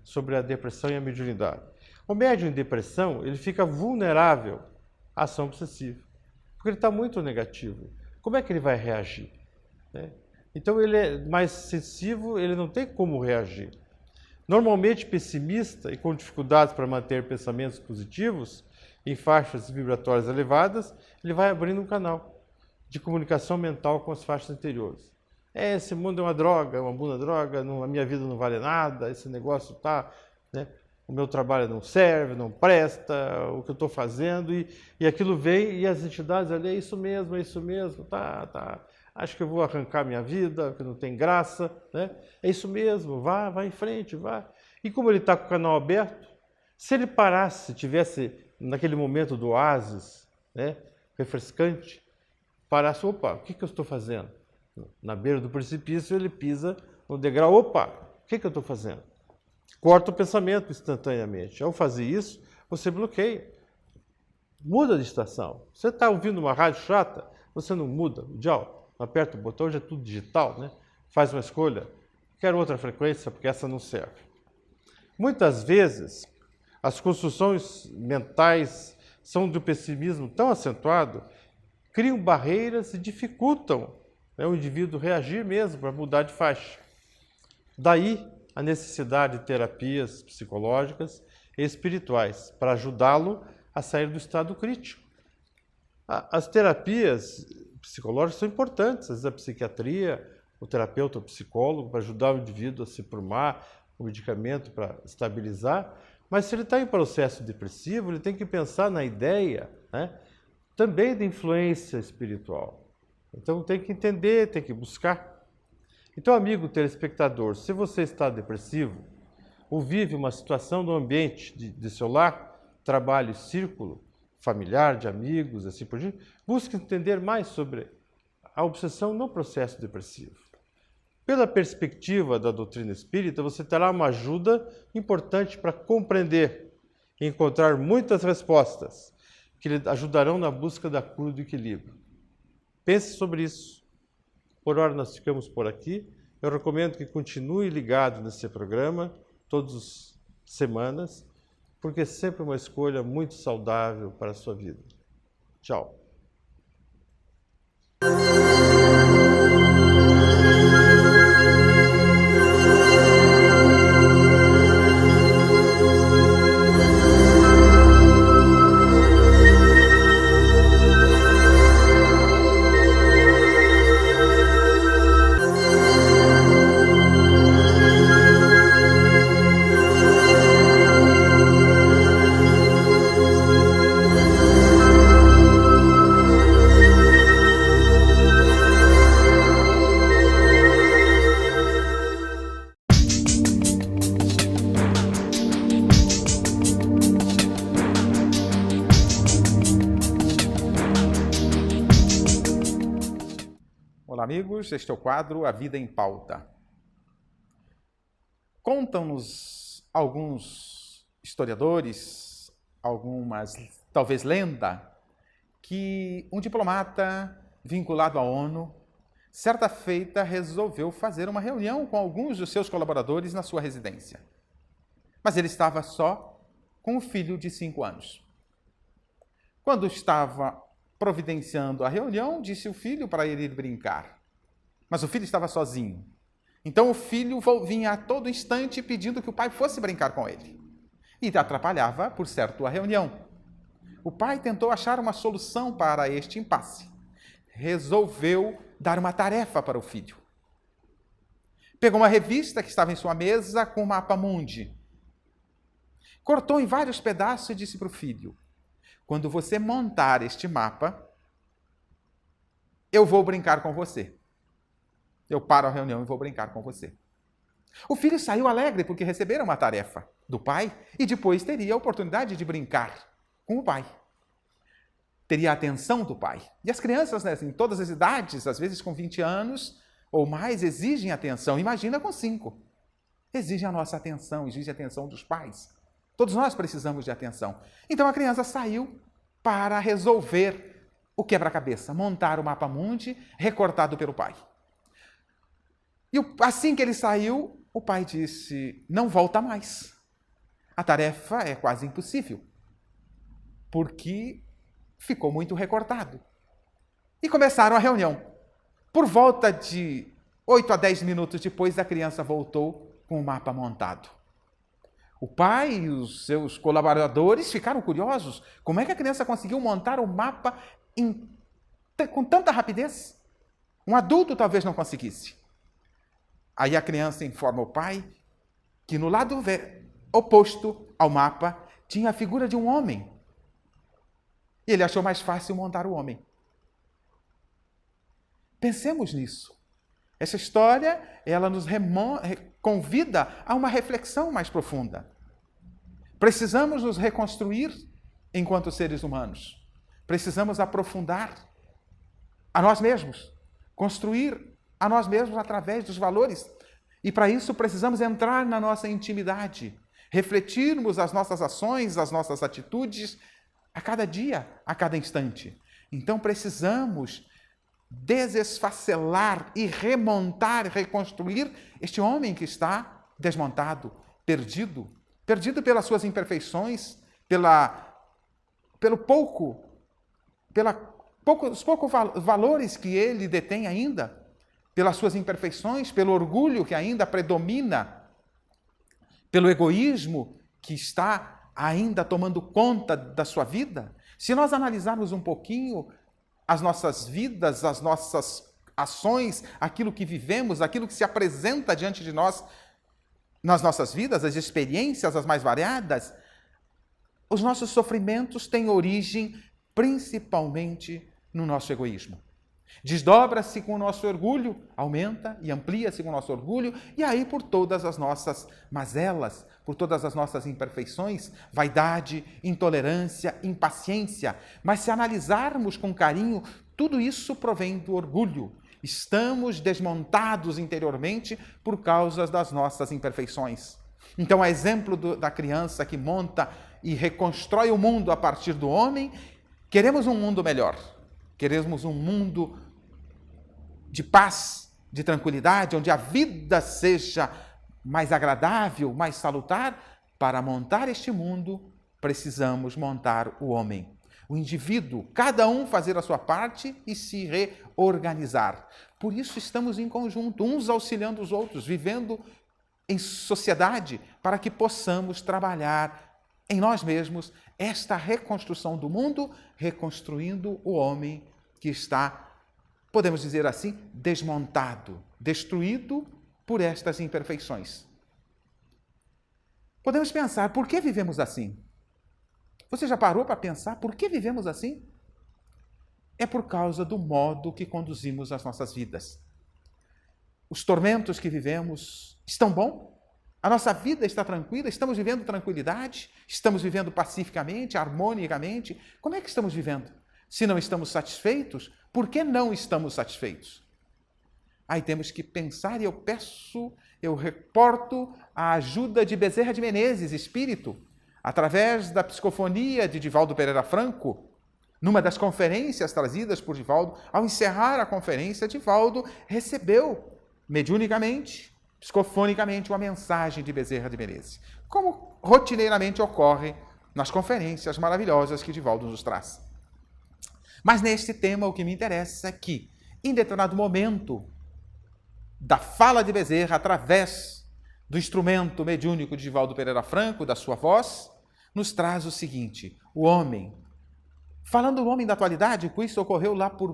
sobre a depressão e a mediunidade. O médium em depressão, ele fica vulnerável à ação obsessiva, porque ele está muito negativo. Como é que ele vai reagir? Então, ele é mais sensível, ele não tem como reagir. Normalmente pessimista e com dificuldades para manter pensamentos positivos em faixas vibratórias elevadas, ele vai abrindo um canal de comunicação mental com as faixas anteriores. Esse mundo é uma droga, a minha vida não vale nada, esse negócio tá, o meu trabalho não serve, não presta, o que eu estou fazendo, e aquilo vem, e as entidades ali, é isso mesmo, tá. Acho que eu vou arrancar minha vida, que não tem graça, É isso mesmo, vá em frente, vá. E como ele está com o canal aberto, se ele parasse, tivesse naquele momento do oásis, refrescante, parasse, opa, o que eu estou fazendo? Na beira do precipício, ele pisa no degrau, opa, o que eu estou fazendo? Corta o pensamento instantaneamente. Ao fazer isso, você bloqueia. Muda de estação. Você está ouvindo uma rádio chata, você não muda o dial. Aperta o botão, hoje é tudo digital, Faz uma escolha. Quero outra frequência, porque essa não serve. Muitas vezes, as construções mentais são de um pessimismo tão acentuado, criam barreiras e dificultam o indivíduo reagir mesmo para mudar de faixa. Daí a necessidade de terapias psicológicas e espirituais para ajudá-lo a sair do estado crítico. As terapias psicológicas são importantes, a psiquiatria, o terapeuta, o psicólogo, para ajudar o indivíduo a se aprumar, o medicamento para estabilizar, mas se ele está em processo depressivo, ele tem que pensar na ideia, também de influência espiritual. Então tem que entender, tem que buscar. Então, amigo telespectador, se você está depressivo ou vive uma situação no ambiente de seu lar, trabalho, círculo familiar, de amigos, assim por diante, busque entender mais sobre a obsessão no processo depressivo. Pela perspectiva da doutrina espírita, você terá uma ajuda importante para compreender e encontrar muitas respostas que lhe ajudarão na busca da cura do equilíbrio. Pense sobre isso. Por hora nós ficamos por aqui. Eu recomendo que continue ligado nesse programa, todas as semanas, porque é sempre uma escolha muito saudável para a sua vida. Tchau. Olá, amigos. Este é o quadro A Vida em Pauta. Contam-nos alguns historiadores, algumas, talvez lenda, que um diplomata vinculado à ONU, certa feita, resolveu fazer uma reunião com alguns dos seus colaboradores na sua residência. Mas ele estava só com um filho de 5 anos. Quando estava providenciando a reunião, disse o filho para ele ir brincar. Mas o filho estava sozinho. Então o filho vinha a todo instante pedindo que o pai fosse brincar com ele. E atrapalhava, por certo, a reunião. O pai tentou achar uma solução para este impasse. Resolveu dar uma tarefa para o filho. Pegou uma revista que estava em sua mesa com o mapa mundi. Cortou em vários pedaços e disse para o filho: quando você montar este mapa, eu vou brincar com você. Eu paro a reunião e vou brincar com você. O filho saiu alegre porque recebera uma tarefa do pai e depois teria a oportunidade de brincar com o pai. Teria a atenção do pai. E as crianças, né, em todas as idades, às vezes com 20 anos ou mais, exigem atenção. Imagina com 5. Exigem a nossa atenção, exigem a atenção dos pais. Todos nós precisamos de atenção. Então a criança saiu para resolver o quebra-cabeça, montar o mapa mundi recortado pelo pai. E assim que ele saiu, o pai disse: não volta mais. A tarefa é quase impossível, porque ficou muito recortado. E começaram a reunião. Por volta de 8 a 10 minutos depois, a criança voltou com o mapa montado. O pai e os seus colaboradores ficaram curiosos. Como é que a criança conseguiu montar o mapa com tanta rapidez? Um adulto talvez não conseguisse. Aí a criança informa o pai que no lado oposto ao mapa tinha a figura de um homem. E ele achou mais fácil montar o homem. Pensemos nisso. Essa história, ela nos convida a uma reflexão mais profunda. Precisamos nos reconstruir enquanto seres humanos. Precisamos aprofundar a nós mesmos, construir a nós mesmos através dos valores. E para isso precisamos entrar na nossa intimidade, refletirmos as nossas ações, as nossas atitudes a cada dia, a cada instante. Então precisamos desesfacelar e remontar, reconstruir este homem que está desmontado, perdido pelas suas imperfeições, pelos poucos valores que ele detém ainda, pelas suas imperfeições, pelo orgulho que ainda predomina, pelo egoísmo que está ainda tomando conta da sua vida. Se nós analisarmos um pouquinho as nossas vidas, as nossas ações, aquilo que vivemos, aquilo que se apresenta diante de nós nas nossas vidas, as experiências as mais variadas, os nossos sofrimentos têm origem principalmente no nosso egoísmo. Desdobra-se com o nosso orgulho, aumenta e amplia-se com o nosso orgulho, e aí por todas as nossas mazelas, por todas as nossas imperfeições, vaidade, intolerância, impaciência. Mas se analisarmos com carinho, tudo isso provém do orgulho. Estamos desmontados interiormente por causa das nossas imperfeições. Então, a exemplo da criança que monta e reconstrói o mundo a partir do homem, queremos um mundo melhor. Queremos um mundo de paz, de tranquilidade, onde a vida seja mais agradável, mais salutar. para montar este mundo, precisamos montar o homem. O indivíduo, cada um fazer a sua parte e se reorganizar. Por isso estamos em conjunto, uns auxiliando os outros, vivendo em sociedade, para que possamos trabalhar em nós mesmos esta reconstrução do mundo, reconstruindo o homem que está, podemos dizer assim, desmontado, destruído por estas imperfeições. Podemos pensar, por que vivemos assim? Você já parou para pensar por que vivemos assim? É por causa do modo que conduzimos as nossas vidas. Os tormentos que vivemos estão bons? A nossa vida está tranquila? Estamos vivendo tranquilidade? Estamos vivendo pacificamente, harmonicamente? Como é que estamos vivendo? Se não estamos satisfeitos, por que não estamos satisfeitos? Aí temos que pensar, e eu reporto a ajuda de Bezerra de Menezes, espírito, através da psicofonia de Divaldo Pereira Franco, numa das conferências trazidas por Divaldo. Ao encerrar a conferência, Divaldo recebeu mediunicamente, psicofonicamente, uma mensagem de Bezerra de Menezes, como rotineiramente ocorre nas conferências maravilhosas que Divaldo nos traz. Mas neste tema, o que me interessa é que, em determinado momento da fala de Bezerra, através do instrumento mediúnico de Divaldo Pereira Franco, da sua voz, nos traz o seguinte: o homem, falando do homem da atualidade, isso ocorreu lá por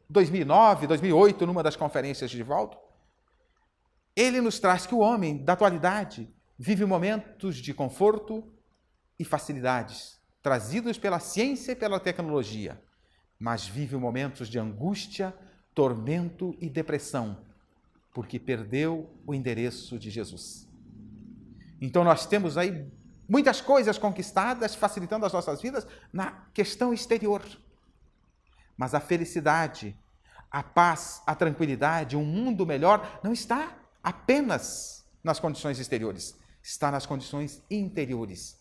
2009, 2008, numa das conferências de Divaldo, ele nos traz que o homem da atualidade vive momentos de conforto e facilidades, trazidos pela ciência e pela tecnologia, mas vive momentos de angústia, tormento e depressão, porque perdeu o endereço de Jesus. Então nós temos aí muitas coisas conquistadas, facilitando as nossas vidas na questão exterior. Mas a felicidade, a paz, a tranquilidade, um mundo melhor, não está apenas nas condições exteriores, está nas condições interiores.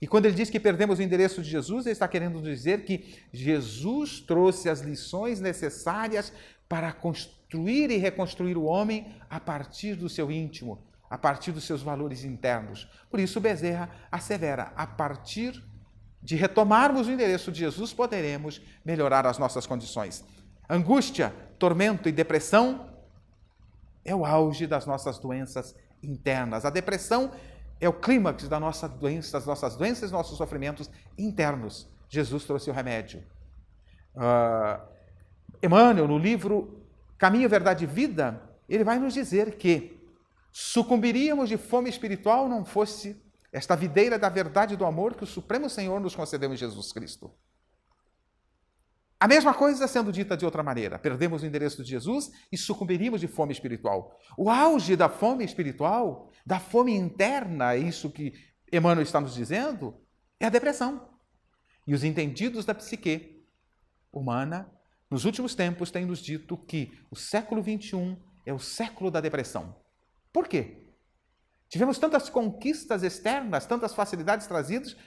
E quando ele diz que perdemos o endereço de Jesus, ele está querendo dizer que Jesus trouxe as lições necessárias para construir e reconstruir o homem a partir do seu íntimo, a partir dos seus valores internos. Por isso Bezerra assevera, a partir de retomarmos o endereço de Jesus, poderemos melhorar as nossas condições. Angústia, tormento e depressão é o auge das nossas doenças internas. A depressão é o clímax das nossas doenças, nossos sofrimentos internos. Jesus trouxe o remédio. Emmanuel, no livro Caminho, Verdade e Vida, ele vai nos dizer que sucumbiríamos de fome espiritual não fosse esta videira da verdade e do amor que o Supremo Senhor nos concedeu em Jesus Cristo. A mesma coisa sendo dita de outra maneira. Perdemos o endereço de Jesus e sucumbiríamos de fome espiritual. O auge da fome espiritual, da fome interna, isso que Emmanuel está nos dizendo, é a depressão. E os entendidos da psique humana, nos últimos tempos, têm nos dito que o século XXI é o século da depressão. Por quê? Tivemos tantas conquistas externas, tantas facilidades trazidas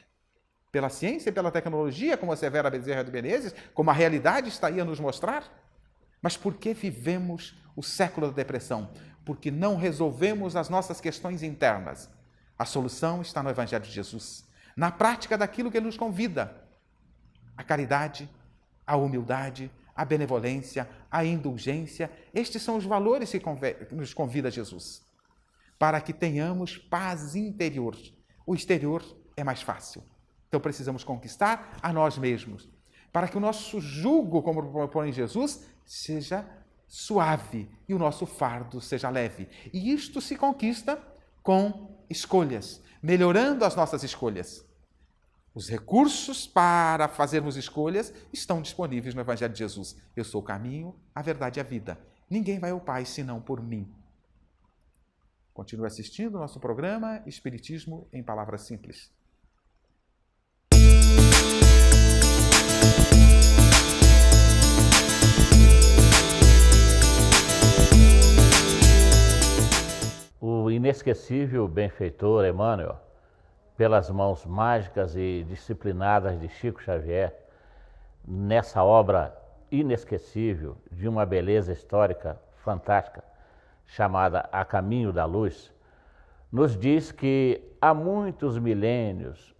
pela ciência e pela tecnologia, como assevera Bezerra de Menezes, como a realidade está aí a nos mostrar. Mas por que vivemos o século da depressão? Porque não resolvemos as nossas questões internas. A solução está no Evangelho de Jesus, na prática daquilo que ele nos convida. A caridade, a humildade, a benevolência, a indulgência, estes são os valores que nos convida Jesus, para que tenhamos paz interior. O exterior é mais fácil. Então precisamos conquistar a nós mesmos, para que o nosso jugo, como propõe Jesus, seja suave e o nosso fardo seja leve. E isto se conquista com escolhas, melhorando as nossas escolhas. Os recursos para fazermos escolhas estão disponíveis no Evangelho de Jesus. Eu sou o caminho, a verdade e a vida. Ninguém vai ao Pai senão por mim. Continue assistindo o nosso programa Espiritismo em Palavras Simples. O inesquecível benfeitor Emmanuel, pelas mãos mágicas e disciplinadas de Chico Xavier, nessa obra inesquecível de uma beleza histórica fantástica, chamada A Caminho da Luz, nos diz que há muitos milênios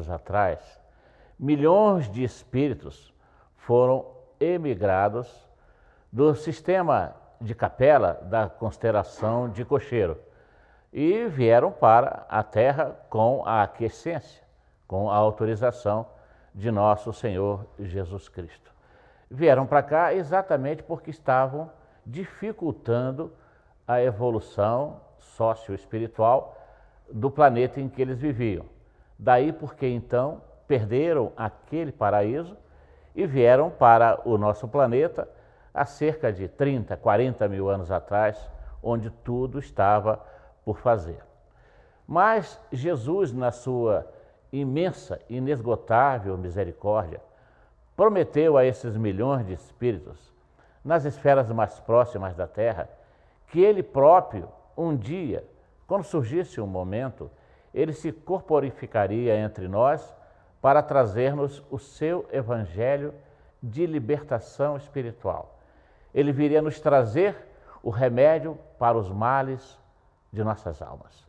atrás, milhões de espíritos foram emigrados do sistema de Capela da constelação de Cocheiro e vieram para a Terra com a aquiescência, com a autorização de nosso Senhor Jesus Cristo. Vieram para cá exatamente porque estavam dificultando a evolução socioespiritual do planeta em que eles viviam. Daí porque então perderam aquele paraíso e vieram para o nosso planeta há cerca de 30, 40 mil anos atrás, onde tudo estava por fazer. Mas Jesus, na sua imensa, inesgotável misericórdia, prometeu a esses milhões de espíritos, nas esferas mais próximas da Terra, que ele próprio, um dia, quando surgisse um momento, ele se corporificaria entre nós para trazer-nos o seu evangelho de libertação espiritual. Ele viria nos trazer o remédio para os males de nossas almas.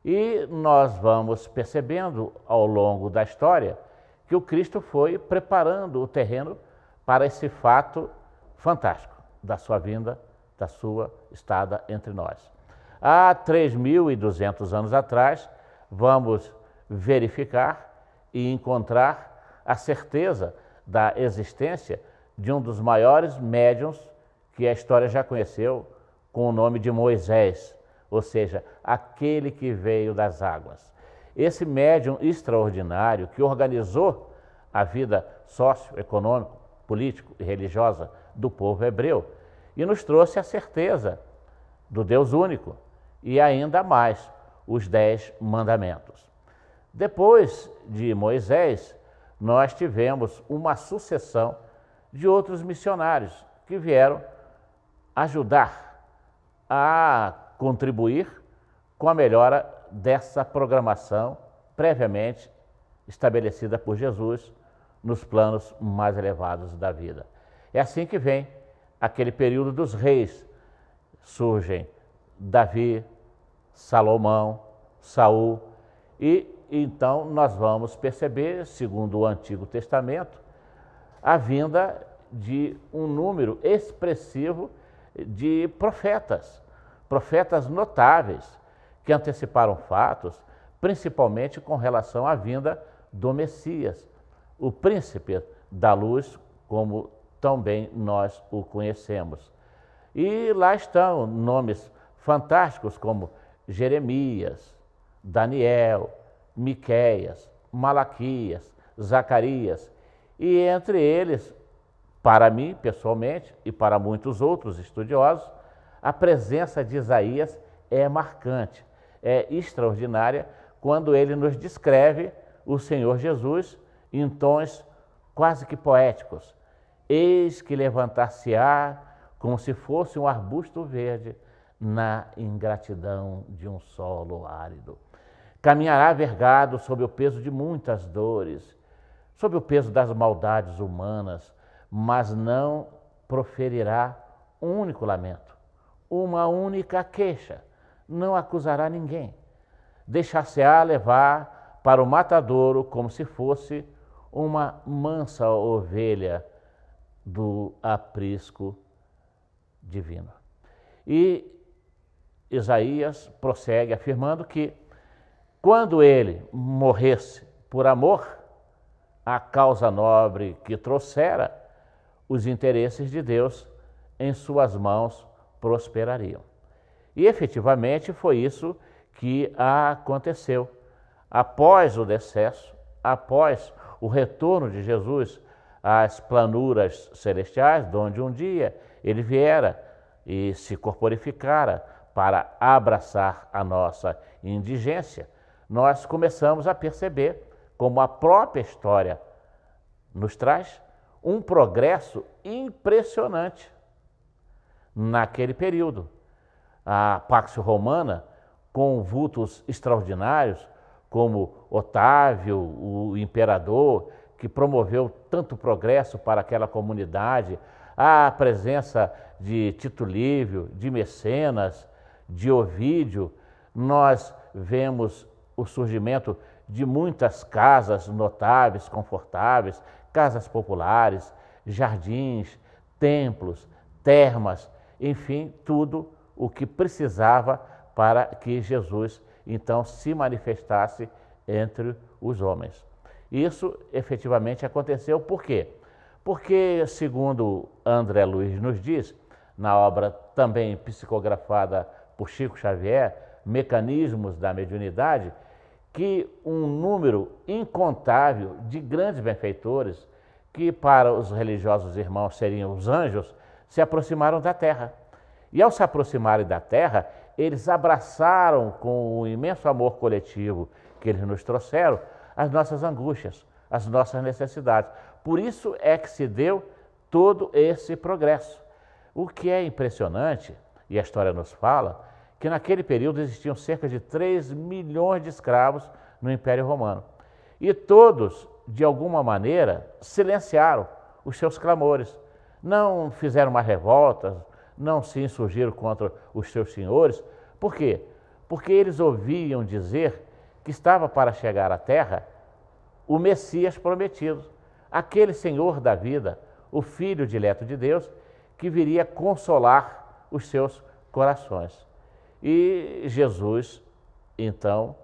E nós vamos percebendo ao longo da história que o Cristo foi preparando o terreno para esse fato fantástico da sua vinda, da sua estada entre nós. Há 3.200 anos atrás, vamos verificar e encontrar a certeza da existência de um dos maiores médiuns que a história já conheceu, com o nome de Moisés, ou seja, aquele que veio das águas. Esse médium extraordinário que organizou a vida socioeconômica, político e religiosa do povo hebreu e nos trouxe a certeza do Deus único e ainda mais os 10 mandamentos. Depois de Moisés, nós tivemos uma sucessão de outros missionários que vieram ajudar a contribuir com a melhora dessa programação previamente estabelecida por Jesus nos planos mais elevados da vida. É assim que vem aquele período dos reis. Surgem Davi, Salomão, Saul, e então nós vamos perceber, segundo o Antigo Testamento, a vinda de um número expressivo de profetas, profetas notáveis, que anteciparam fatos, principalmente com relação à vinda do Messias, o príncipe da luz, como também nós o conhecemos. E lá estão nomes fantásticos como Jeremias, Daniel, Miqueias, Malaquias, Zacarias, e entre eles, para mim, pessoalmente, e para muitos outros estudiosos, a presença de Isaías é marcante, é extraordinária, quando ele nos descreve o Senhor Jesus em tons quase que poéticos. Eis que levantar-se-á como se fosse um arbusto verde na ingratidão de um solo árido. Caminhará vergado sob o peso de muitas dores, sob o peso das maldades humanas, mas não proferirá um único lamento, uma única queixa, não acusará ninguém. Deixar-se-á levar para o matadouro como se fosse uma mansa ovelha do aprisco divino. E Isaías prossegue afirmando que quando ele morresse por amor à causa nobre que trouxera, os interesses de Deus em suas mãos prosperariam. E efetivamente foi isso que aconteceu. Após o decesso, após o retorno de Jesus às planuras celestiais, de onde um dia ele viera e se corporificara para abraçar a nossa indigência, nós começamos a perceber como a própria história nos traz um progresso impressionante naquele período. A Pax Romana, com vultos extraordinários, como Otávio, o imperador, que promoveu tanto progresso para aquela comunidade, a presença de Tito Livio, de Mecenas, de Ovídio, nós vemos o surgimento de muitas casas notáveis, confortáveis, casas populares, jardins, templos, termas, enfim, tudo o que precisava para que Jesus então se manifestasse entre os homens. Isso efetivamente aconteceu por quê? Porque, segundo André Luiz nos diz, na obra também psicografada por Chico Xavier, Mecanismos da Mediunidade, que um número incontável de grandes benfeitores, que para os religiosos irmãos seriam os anjos, se aproximaram da Terra. E ao se aproximarem da Terra, eles abraçaram com o imenso amor coletivo que eles nos trouxeram as nossas angústias, as nossas necessidades. Por isso é que se deu todo esse progresso. O que é impressionante, e a história nos fala, que naquele período existiam cerca de 3 milhões de escravos no Império Romano. E todos, de alguma maneira, silenciaram os seus clamores. Não fizeram mais revoltas, não se insurgiram contra os seus senhores. Por quê? Porque eles ouviam dizer que estava para chegar à terra o Messias prometido, aquele Senhor da vida, o Filho dileto de Deus, que viria consolar os seus corações. E Jesus, então,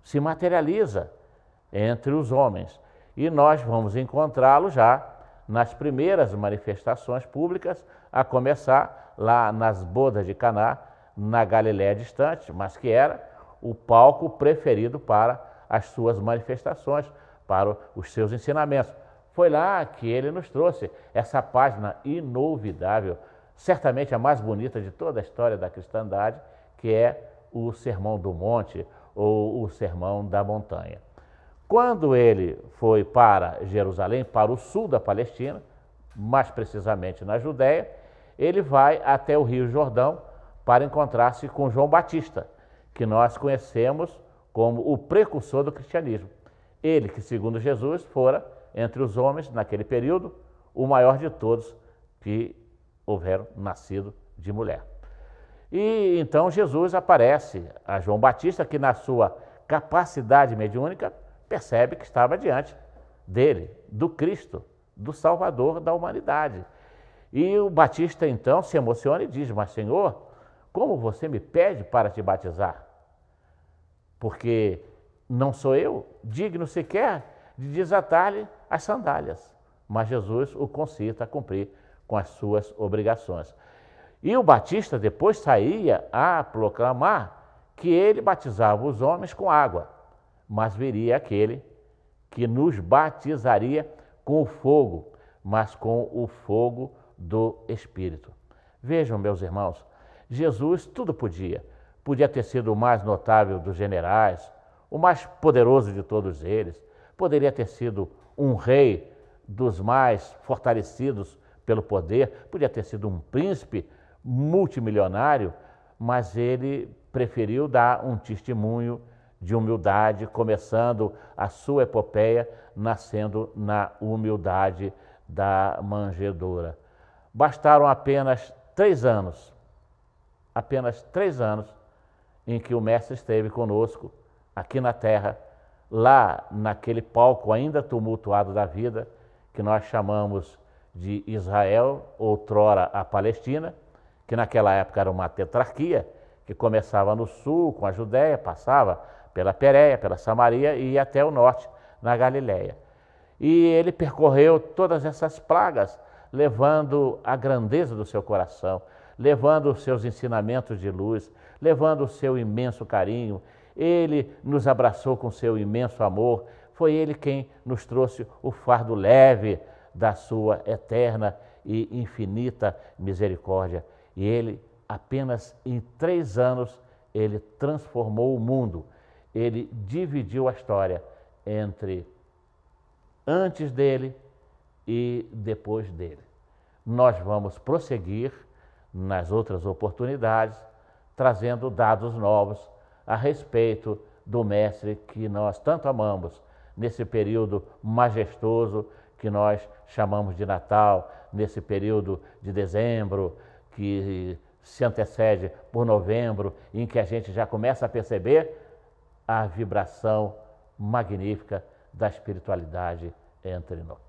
se materializa entre os homens. E nós vamos encontrá-lo já nas primeiras manifestações públicas, a começar lá nas bodas de Caná, na Galiléia distante, mas que era o palco preferido para as suas manifestações, para os seus ensinamentos. Foi lá que ele nos trouxe essa página inolvidável, certamente a mais bonita de toda a história da cristandade, que é o Sermão do Monte ou o Sermão da Montanha. Quando ele foi para Jerusalém, para o sul da Palestina, mais precisamente na Judéia, ele vai até o Rio Jordão para encontrar-se com João Batista, que nós conhecemos como o precursor do cristianismo. Ele que, segundo Jesus, fora, entre os homens, naquele período, o maior de todos que houveram nascido de mulher. E então Jesus aparece a João Batista, que na sua capacidade mediúnica percebe que estava diante dele, do Cristo, do Salvador da humanidade. E o Batista então se emociona e diz: mas Senhor, como você me pede para te batizar? Porque não sou eu digno sequer de desatar-lhe as sandálias. Mas Jesus o concita a cumprir com as suas obrigações. E o Batista depois saía a proclamar que ele batizava os homens com água, mas viria aquele que nos batizaria com o fogo, mas com o fogo do Espírito. Vejam, meus irmãos, Jesus tudo podia. Podia ter sido o mais notável dos generais, o mais poderoso de todos eles. Poderia ter sido um rei dos mais fortalecidos pelo poder. Podia ter sido um príncipe multimilionário, mas ele preferiu dar um testemunho de humildade, começando a sua epopeia nascendo na humildade da manjedoura. Bastaram apenas 3 anos, em que o Mestre esteve conosco aqui na terra, lá naquele palco ainda tumultuado da vida, que nós chamamos de Israel, outrora a Palestina, que naquela época era uma tetrarquia, que começava no sul, com a Judéia, passava pela Pérea, pela Samaria e ia até o norte, na Galiléia. E ele percorreu todas essas pragas, levando a grandeza do seu coração, levando os seus ensinamentos de luz, levando o seu imenso carinho. Ele nos abraçou com seu imenso amor. Foi ele quem nos trouxe o fardo leve da sua eterna e infinita misericórdia. E ele, apenas em 3 anos, ele transformou o mundo. Ele dividiu a história entre antes dele e depois dele. Nós vamos prosseguir nas outras oportunidades, trazendo dados novos a respeito do Mestre que nós tanto amamos, nesse período majestoso que nós chamamos de Natal, nesse período de dezembro, que se antecede por novembro, em que a gente já começa a perceber a vibração magnífica da espiritualidade entre nós.